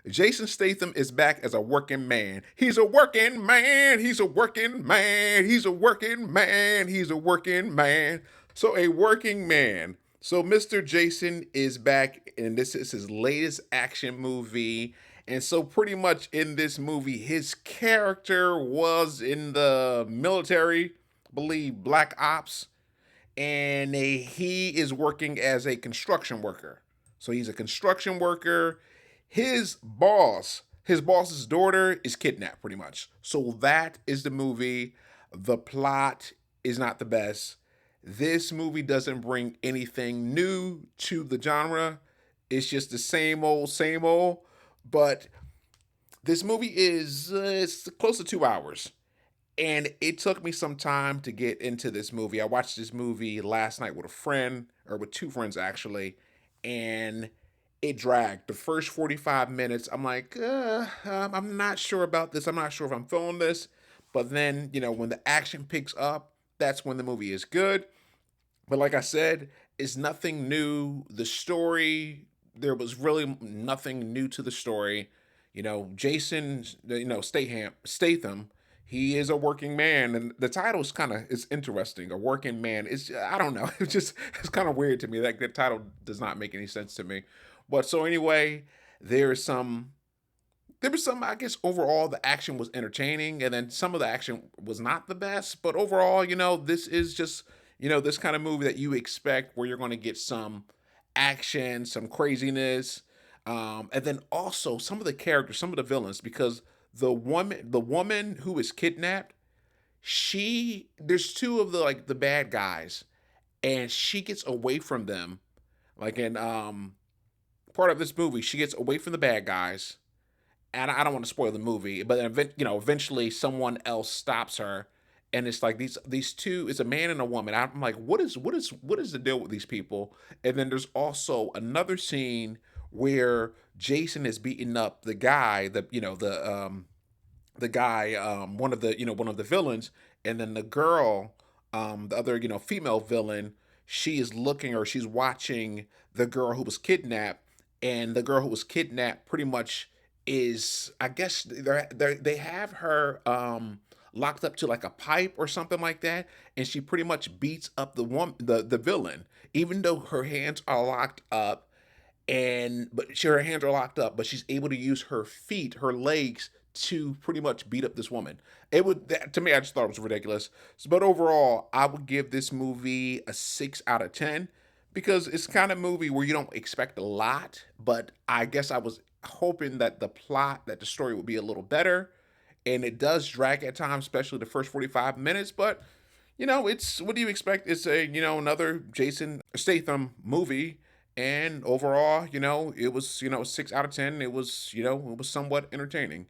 Jason Statham is back as a working man. He's a working man. He's a working man. He's a working man. He's a working man. So, a working man. So, Mr. Jason is back, and this is his latest action movie. And so, pretty much in this movie, his character was in the military, I believe Black Ops, and he is working as a construction worker. So he's a construction worker. His boss's daughter is kidnapped pretty much. So that is the movie. The plot is not the best. This movie doesn't bring anything new to the genre. It's just the same old, same old. But this movie is it's close to 2 hours, and it took me some time to get into this movie. I watched this movie last night with a friend, or with two friends actually, and it dragged. The first 45 minutes, I'm like, I'm not sure about this. I'm not sure if I'm feeling this. But then, when the action picks up, that's when the movie is good. But like I said, it's nothing new. The story, there was really nothing new to the story. Jason, Statham, he is a working man, and the title is interesting. A working man. I don't know. It's kind of weird to me. That the title does not make any sense to me. But so anyway, there's some there was some, I guess, overall the action was entertaining, and then some of the action was not the best. But overall, this is just, this kind of movie that you expect, where you're going to get some action, some craziness, and then also some of the characters, some of the villains, because the woman who is kidnapped, there's two of the bad guys, and she gets away from them, like in part of this movie, she gets away from the bad guys, and I don't want to spoil the movie, but then eventually someone else stops her, and it's like these two, it's a man and a woman. I'm like, what is the deal with these people? And then there's also another scene where Jason is beating up the guy, the guy, one of the villains, and then the girl, the other female villain, she is looking, or she's watching the girl who was kidnapped, and the girl who was kidnapped pretty much is, I guess, they have her locked up to like a pipe or something like that, and she pretty much beats up the villain, even though her hands are locked up, her hands are locked up, but she's able to use her feet, her legs, to pretty much beat up this woman. To me, I just thought it was ridiculous. But overall, I would give this movie a 6 out of 10, because it's kind of movie where you don't expect a lot, but I guess I was hoping that the story would be a little better, and it does drag at times, especially the first 45 minutes. But it's, what do you expect? It's another Jason Statham movie, and overall, it was 6 out of 10. It was somewhat entertaining.